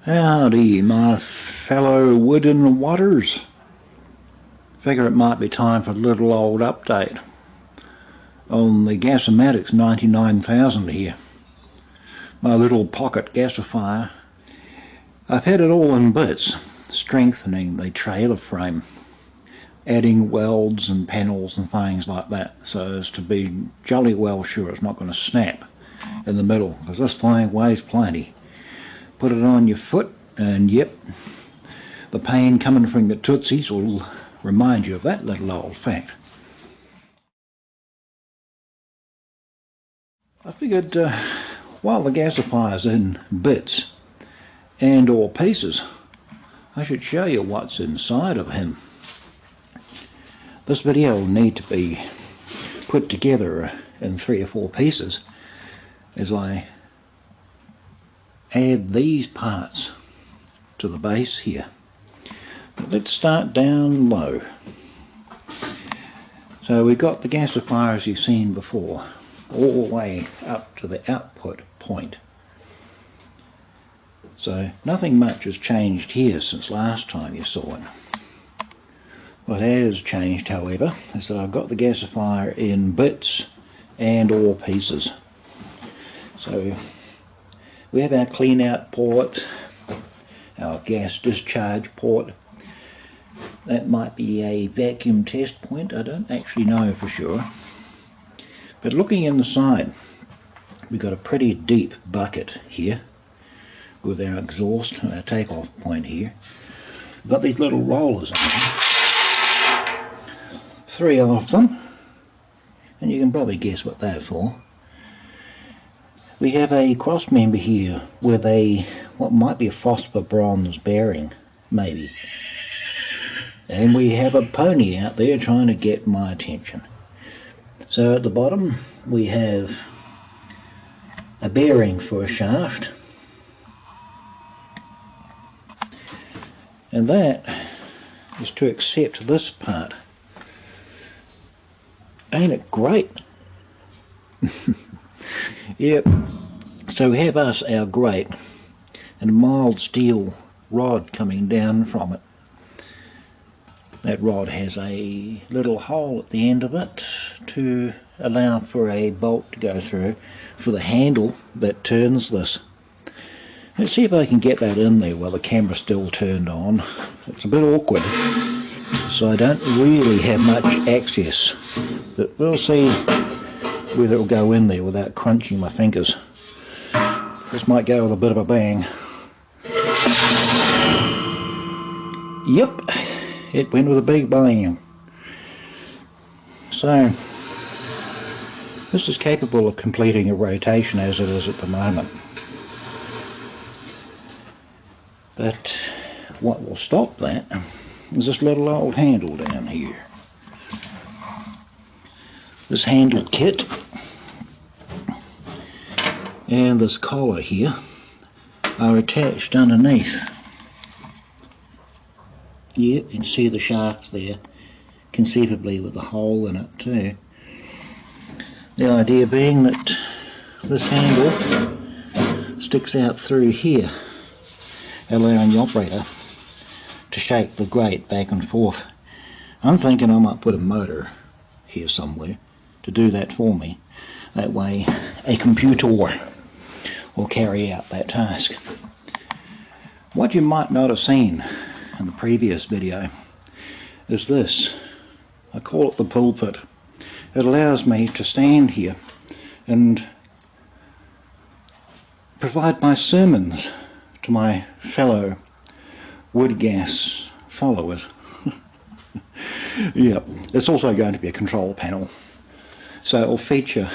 Howdy, my fellow wooden waters. Figure it might be time for a little old update on the Gasimatics 99,000 here. My little pocket gasifier. I've had it all in bits, strengthening the trailer frame, adding welds and panels and things like that, so as to be jolly well sure it's not going to snap in the middle, because this thing weighs plenty. Put it on your foot and yep, the pain coming from your tootsies will remind you of that little old fact. I figured while the gasifier's in bits and or pieces, I should show you what's inside of him. This video will need to be put together in 3 or 4 pieces as I add these parts to the base here. But let's start down low. So we've got the gasifier as you've seen before, all the way up to the output point. So nothing much has changed here since last time you saw it. What has changed, however, is that I've got the gasifier in bits and or pieces. So we have our clean out port, our gas discharge port. That might be a vacuum test point, I don't actually know for sure. But looking in the side, we've got a pretty deep bucket here with our exhaust, our takeoff point here. We've got these little rollers on them, 3 of them, and you can probably guess what they're for. We have a cross member here with what might be a phosphor bronze bearing, maybe. And we have a pony out there trying to get my attention. So at the bottom we have a bearing for a shaft. And that is to accept this part. Ain't it great? Yep, so we have our grate and a mild steel rod coming down from it. That rod has a little hole at the end of it to allow for a bolt to go through for the handle that turns this. Let's see if I can get that in there while the camera's still turned on. It's a bit awkward, so I don't really have much access, but we'll see whether it'll go in there without crunching my fingers. This might go with a bit of a bang. Yep, it went with a big bang. So this is capable of completing a rotation as it is at the moment. But what will stop that is this little old handle down here. This handle kit and this collar here are attached underneath. Yeah, you can see the shaft there, conceivably with a hole in it too. The idea being that this handle sticks out through here, allowing the operator to shake the grate back and forth. I'm thinking I might put a motor here somewhere to do that for me. That way a computer will carry out that task. What you might not have seen in the previous video is this. I call it the pulpit. It allows me to stand here and provide my sermons to my fellow wood gas followers. Yep, it's also going to be a control panel, so it will feature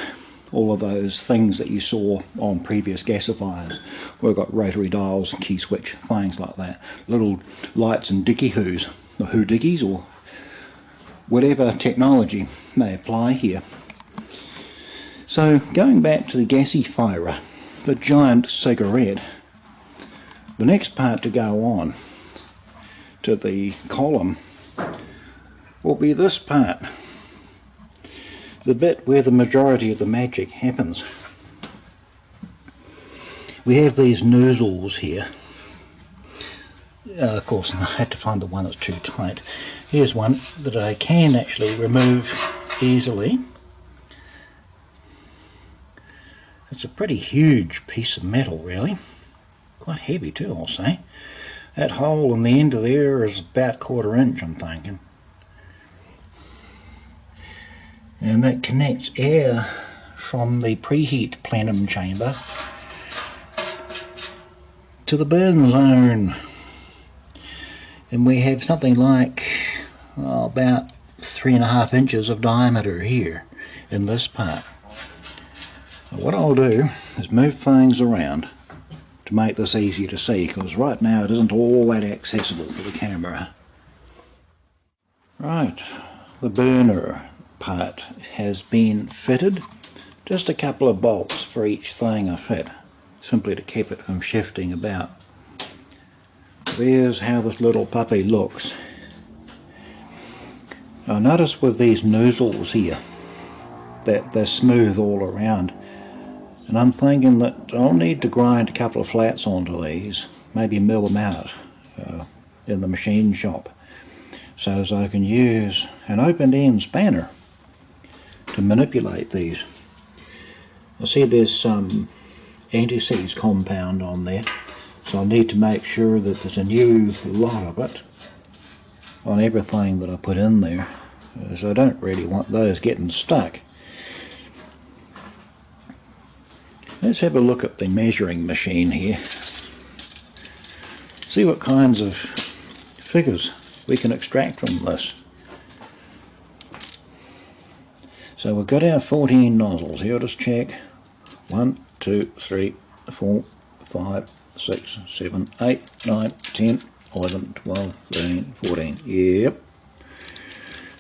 all of those things that you saw on previous gasifiers. We've got rotary dials, key switch, things like that. Little lights and dicky-hoos, or hoodickies, or whatever technology may apply here. So going back to the gasifier, the giant cigarette, the next part to go on to the column will be this part. The bit where the majority of the magic happens. We have these nozzles here Of course, I had to find the one that's too tight. Here's one that I can actually remove easily. It's a pretty huge piece of metal, really. Quite heavy too, I'll say. That hole in the end of there is about 1/4 inch, I'm thinking. And that connects air from the preheat plenum chamber to the burn zone. And we have something like about 3.5 inches of diameter here in this part. What I'll do is move things around to make this easier to see, because right now it isn't all that accessible for the camera. Right, the burner part has been fitted. Just a couple of bolts for each thing I fit, simply to keep it from shifting about. There's how this little puppy looks. Now notice with these nozzles here that they're smooth all around, and I'm thinking that I'll need to grind a couple of flats onto these, maybe mill them out in the machine shop, so as I can use an open end spanner to manipulate these. I see there's some anti-seize compound on there, so I need to make sure that there's a new lot of it on everything that I put in there, so I don't really want those getting stuck. Let's have a look at the measuring machine here. See what kinds of figures we can extract from this. So we've got our 14 nozzles here. Just check. 1, 2, 3, 4, 5, 6, 7, 8, 9, 10, 11, 12, 13, 14. Yep.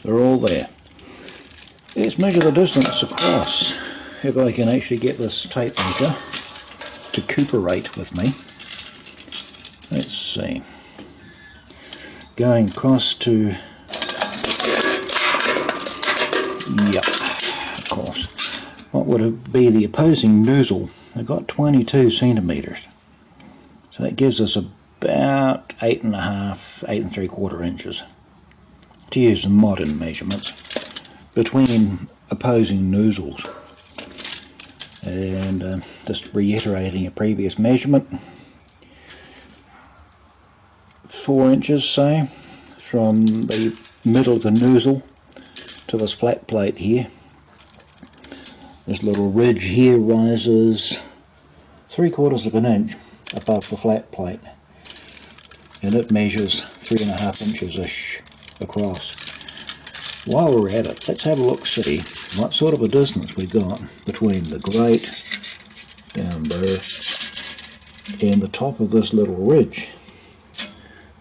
They're all there. Let's measure the distance across, if I can actually get this tape measure to cooperate with me. Let's see. Going across to, yep, of course. What would it be the opposing nozzle? I've got 22 centimetres. So that gives us about 8.5, 8 3/4 inches, to use the modern measurements, between opposing nozzles. And just reiterating a previous measurement, 4 inches, say, from the middle of the nozzle to this flat plate here. This little ridge here rises 3/4 of an inch above the flat plate, and it measures 3.5 inches-ish across. While we're at it, let's have a look, see what sort of a distance we got between the grate down there and the top of this little ridge.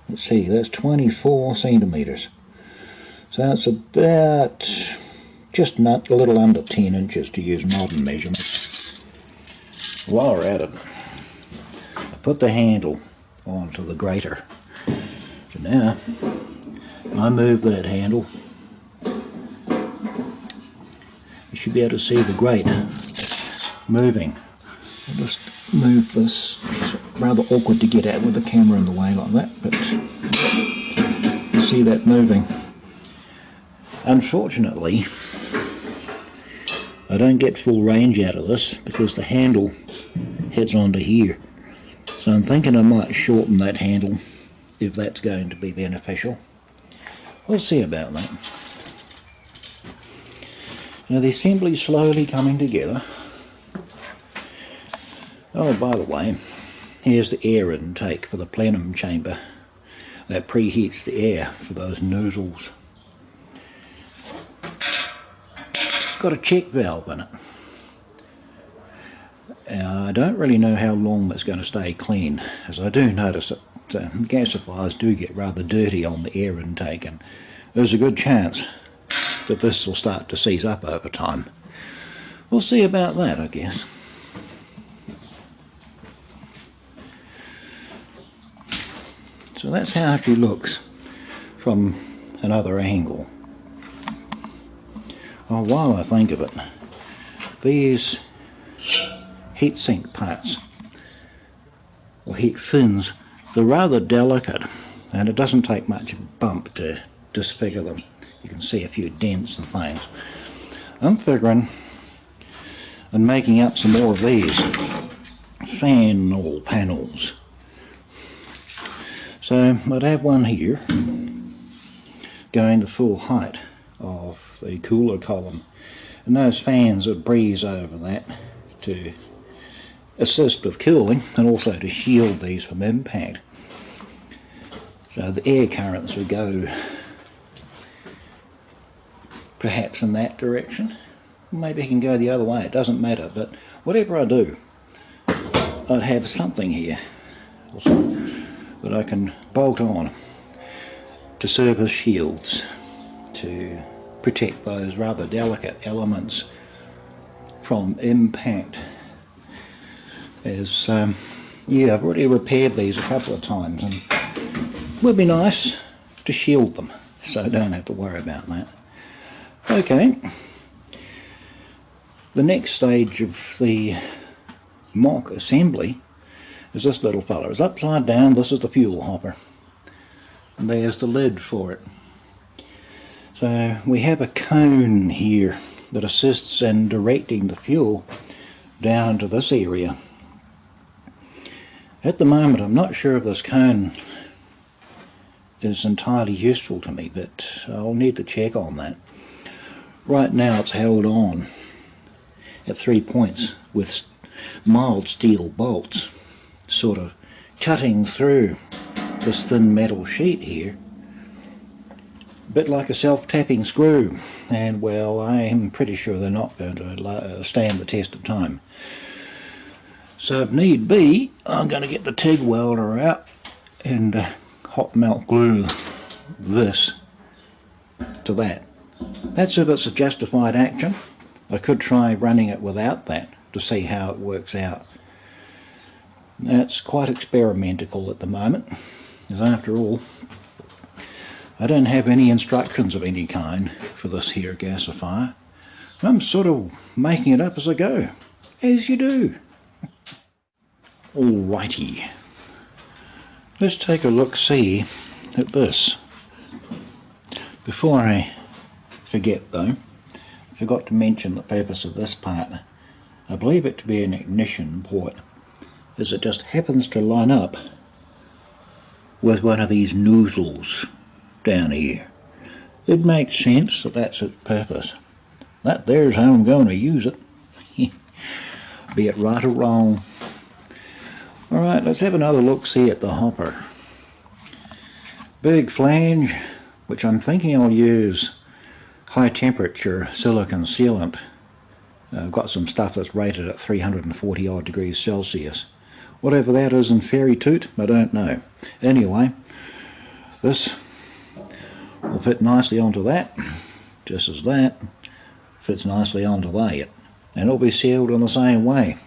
Let's see, that's 24 centimetres. So that's about just not a little under 10 inches to use modern measurements. While we're at it, I put the handle onto the grater. So now I move that handle. You should be able to see the grate moving. I'll just move this. It's rather awkward to get at with the camera in the way like that, but you see that moving. Unfortunately, I don't get full range out of this because the handle heads onto here. So I'm thinking I might shorten that handle if that's going to be beneficial. We'll see about that. Now the assembly's slowly coming together. Oh, by the way, here's the air intake for the plenum chamber that preheats the air for those nozzles. It's got a check valve in it. I don't really know how long that's going to stay clean, as I do notice that gasifiers do get rather dirty on the air intake, and there's a good chance that this will start to seize up over time. We'll see about that, I guess. So that's how she looks from another angle. Oh, while I think of it, these heatsink parts, or heat fins, They're rather delicate, and it doesn't take much bump to disfigure them. You can see a few dents and things. I'm figuring on making up some more of these fan knoll panels. So I'd have one here going the full height of the cooler column, and those fans would breeze over that to assist with cooling and also to shield these from impact. So the air currents would go perhaps in that direction. Maybe it can go the other way, it doesn't matter, but whatever I do, I'd have something here that I can bolt on to serve as shields to protect those rather delicate elements from impact. As yeah, I've already repaired these a couple of times, and it would be nice to shield them so I don't have to worry about that. Okay, the next stage of the mock assembly is this little fella. It's upside down. This is the fuel hopper, and there's the lid for it. So we have a cone here that assists in directing the fuel down into this area. At the moment I'm not sure if this cone is entirely useful to me, but I'll need to check on that. Right now it's held on at 3 points with mild steel bolts sort of cutting through this thin metal sheet here, a bit like a self-tapping screw, and well, I'm pretty sure they're not going to stand the test of time. So if need be, I'm going to get the TIG welder out and hot melt glue this to that. That's if it's a justified action. I could try running it without that to see how it works out. That's quite experimental at the moment, because after all, I don't have any instructions of any kind for this here gasifier. I'm sort of making it up as I go, as you do. Alrighty, let's take a look-see at this. Before I forget though, I forgot to mention the purpose of this part. I believe it to be an ignition port, as it just happens to line up with one of these nozzles down here. It makes sense that that's its purpose. That there's how I'm going to use it, be it right or wrong. Alright, let's have another look-see at the hopper. Big flange, which I'm thinking I'll use high temperature silicon sealant. I've got some stuff that's rated at 340 odd degrees Celsius. Whatever that is in fairy toot, I don't know. Anyway, this will fit nicely onto that, just as that fits nicely onto that. And it'll be sealed in the same way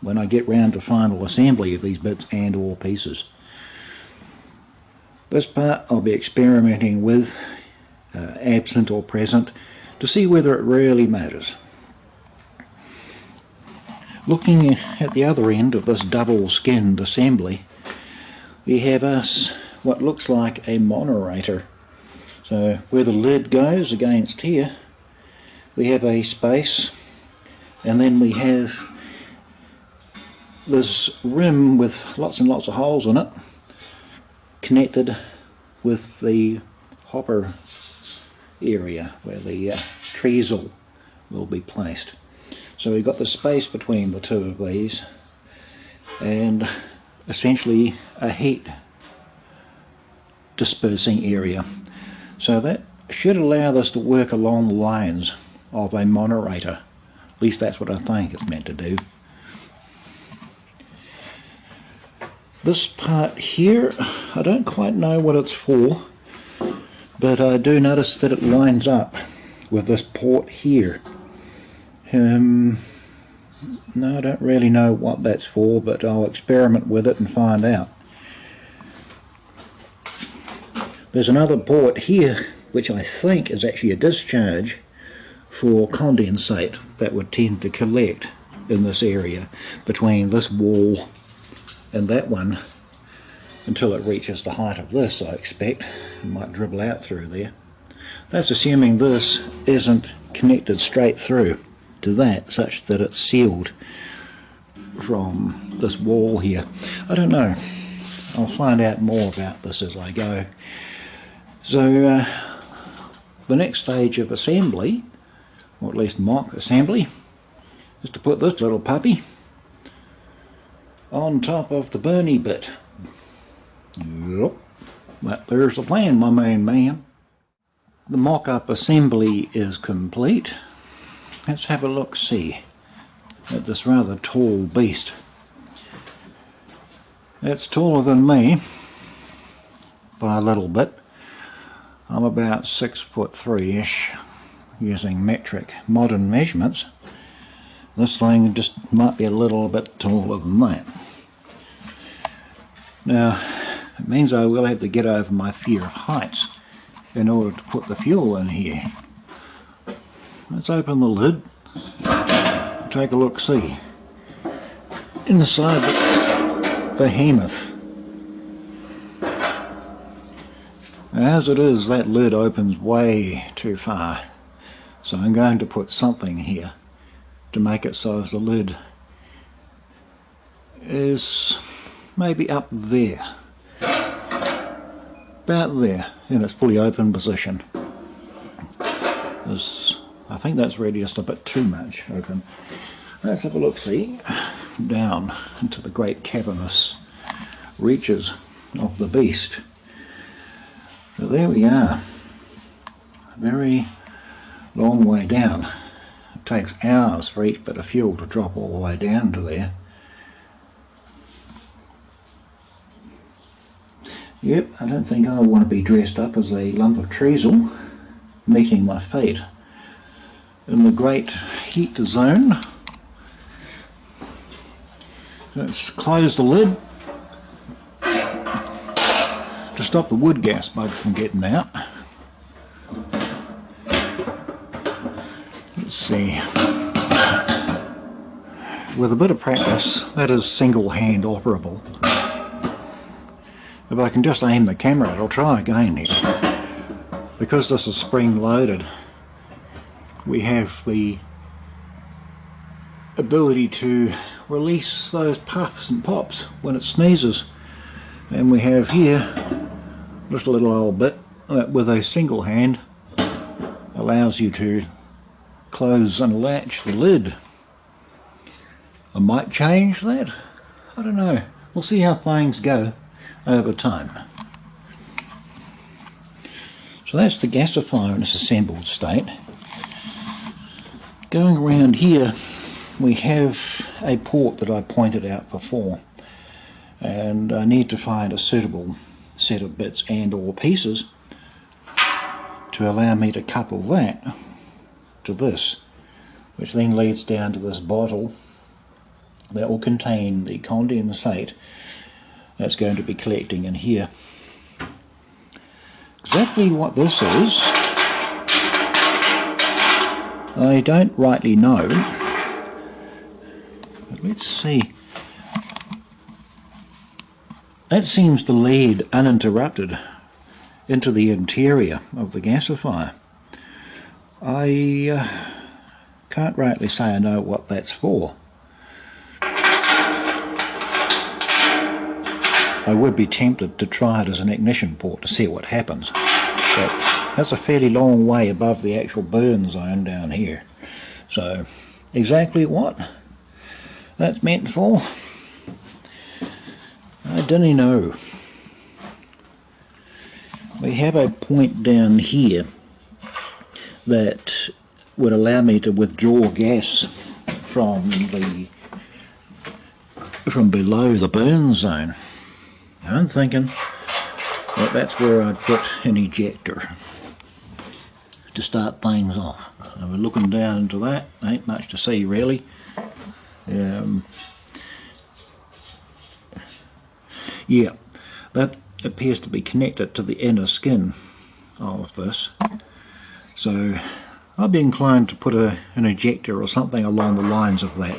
when I get round to final assembly of these bits and or pieces. This part I'll be experimenting with, absent or present, to see whether it really matters. Looking at the other end of this double-skinned assembly, we have what looks like a moderator. So where the lid goes against here, we have a space, and then we have this rim with lots and lots of holes in it, connected with the hopper area where the treasel will be placed. So we've got the space between the two of these, and essentially a heat dispersing area. So that should allow this to work along the lines of a moderator. At least that's what I think it's meant to do. This part here, I don't quite know what it's for, but I do notice that it lines up with this port here. No, I don't really know what that's for, but I'll experiment with it and find out. There's another port here which I think is actually a discharge for condensate that would tend to collect in this area between this wall and that one until it reaches the height of this, I expect. It might dribble out through there. That's assuming this isn't connected straight through to that, such that it's sealed from this wall here. I don't know. I'll find out more about this as I go. So the next stage of assembly, or at least mock assembly, is to put this little puppy on top of the Bernie bit. Yep, but there's the plan, my main man. The mock-up assembly is complete. Let's have a look-see at this rather tall beast. It's taller than me by a little bit. I'm about 6'3"-ish using metric modern measurements. This thing just might be a little bit taller than that. Now, it means I will have to get over my fear of heights in order to put the fuel in here. Let's open the lid and take a look-see. Inside the behemoth. As it is, that lid opens way too far, so I'm going to put something here to make it so as the lid is maybe up there, about there, in its fully open position. I think that's really just a bit too much open. Let's have a look-see down into the great cavernous reaches of the beast. So there we are, a very long way down. It takes hours for each bit of fuel to drop all the way down to there. Yep, I don't think I want to be dressed up as a lump of treacle meeting my fate in the great heat zone. Let's close the lid to stop the wood gas bugs from getting out. Let's see. With a bit of practice, that is single hand operable. If I can just aim the camera, I'll try again here. Because this is spring loaded, we have the ability to release those puffs and pops when it sneezes. And we have here just a little old bit that with a single hand allows you to close and latch the lid. I might change that, I don't know. We'll see how things go over time. So that's the gasifier in its assembled state. Going around here we have a port that I pointed out before, and I need to find a suitable set of bits and or pieces to allow me to couple that to this, which then leads down to this bottle that will contain the condensate that's going to be collecting in here. Exactly what this is, I don't rightly know, but let's see. That seems to lead uninterrupted into the interior of the gasifier. I can't rightly say I know what that's for. I would be tempted to try it as an ignition port to see what happens, but that's a fairly long way above the actual burn zone down here. So exactly what that's meant for, I don't know. We have a point down here that would allow me to withdraw gas from below the burn zone. I'm thinking that that's where I'd put an ejector to start things off. So we're looking down into that, ain't much to see really. Yeah, that appears to be connected to the inner skin of this. So I'd be inclined to put an ejector or something along the lines of that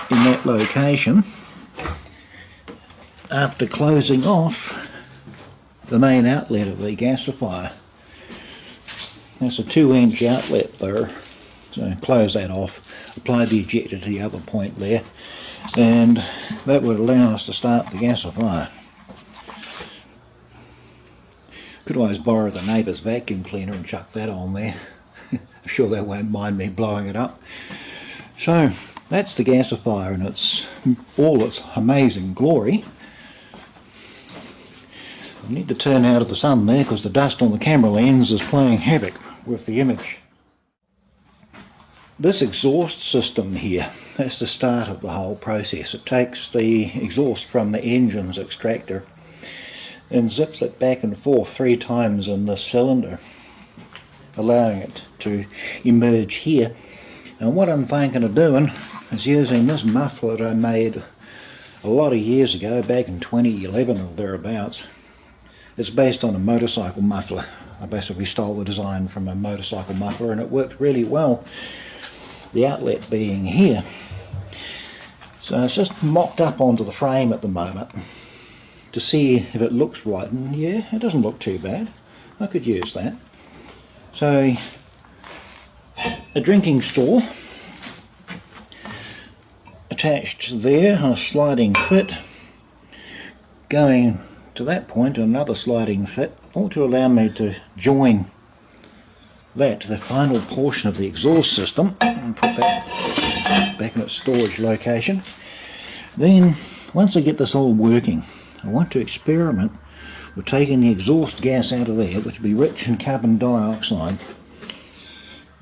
in that location. after closing off the main outlet of the gasifier. That's a 2-inch outlet there, so close that off, apply the ejector to the other point there, and that would allow us to start the gasifier. Could always borrow the neighbour's vacuum cleaner and chuck that on there. I'm sure they won't mind me blowing it up. So that's the gasifier in all its amazing glory. I need to turn out of the sun there because the dust on the camera lens is playing havoc with the image. This exhaust system here, that's the start of the whole process. It takes the exhaust from the engine's extractor and zips it back and forth 3 times in the cylinder, allowing it to emerge here. And what I'm thinking of doing is using this muffler that I made a lot of years ago, back in 2011 or thereabouts. It's based on a motorcycle muffler. I basically stole the design from a motorcycle muffler and it worked really well, the outlet being here. So it's just mocked up onto the frame at the moment to see if it looks right, and yeah, it doesn't look too bad. I could use that. So a drinking straw attached there on a sliding fit, going to that point another sliding fit, all to allow me to join that to the final portion of the exhaust system and put that back in its storage location. Then once I get this all working, I want to experiment with taking the exhaust gas out of there, which will be rich in carbon dioxide,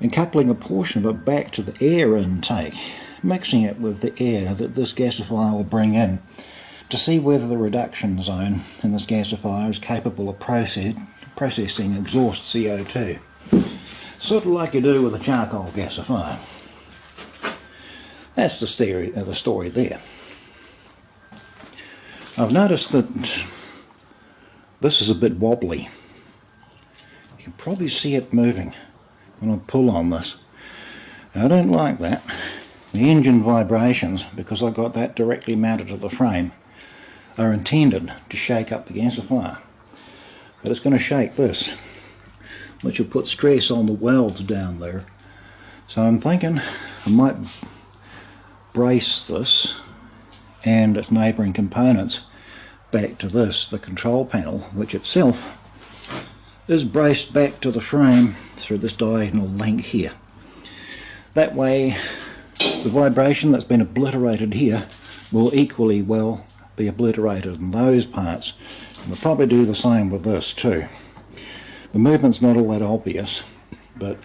and coupling a portion of it back to the air intake, mixing it with the air that this gasifier will bring in, to see whether the reduction zone in this gasifier is capable of processing exhaust CO2. Sort of like you do with a charcoal gasifier. That's the story there. I've noticed that this is a bit wobbly. You can probably see it moving when I pull on this. I don't like that. The engine vibrations, because I've got that directly mounted to the frame, are intended to shake up the gasifier, but it's going to shake this, which will put stress on the welds down there. So I'm thinking I might brace this and its neighbouring components back to this, the control panel, which itself is braced back to the frame through this diagonal link here. That way the vibration that's been obliterated here will equally well be obliterated in those parts. And we'll probably do the same with this too. The movement's not all that obvious, but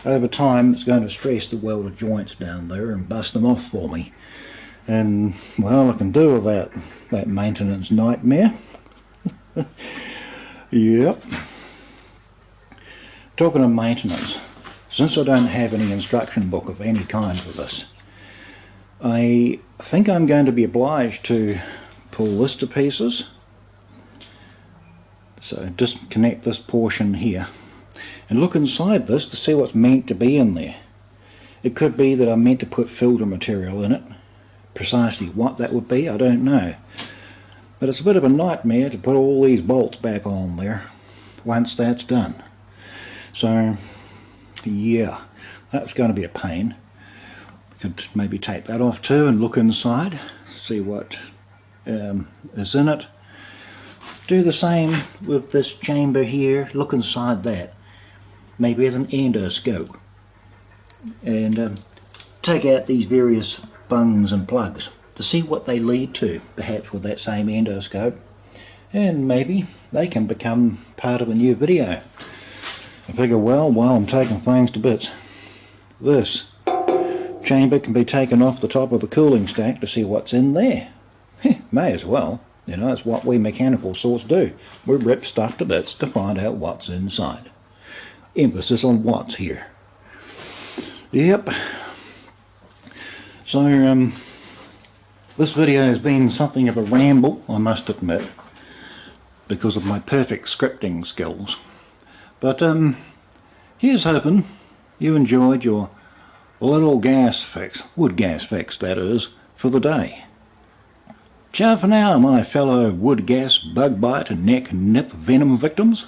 over time it's going to stress the welded joints down there and bust them off for me. And well, I can do with that maintenance nightmare. Yep. Talking of maintenance, since I don't have any instruction book of any kind for this, I think I'm going to be obliged to pull this to pieces. So disconnect this portion here and look inside this to see what's meant to be in there. It could be that I'm meant to put filter material in it. Precisely what that would be, I don't know. But it's a bit of a nightmare to put all these bolts back on there once that's done. So yeah, that's going to be a pain. Could maybe take that off too and look inside, see what is in it. Do the same with this chamber here, look inside that, maybe with an endoscope, and take out these various bungs and plugs to see what they lead to, perhaps with that same endoscope, and maybe they can become part of a new video. I figure, well, while I'm taking things to bits, this chamber can be taken off the top of the cooling stack to see what's in there. May as well. You know, that's what we mechanical sorts do. We rip stuff to bits to find out what's inside. Emphasis on what's here. Yep. So, this video has been something of a ramble, I must admit, because of my perfect scripting skills. But here's hoping you enjoyed your little gas fix, wood gas fix that is, for the day. Ciao for now, my fellow wood gas, bug bite and neck nip venom victims.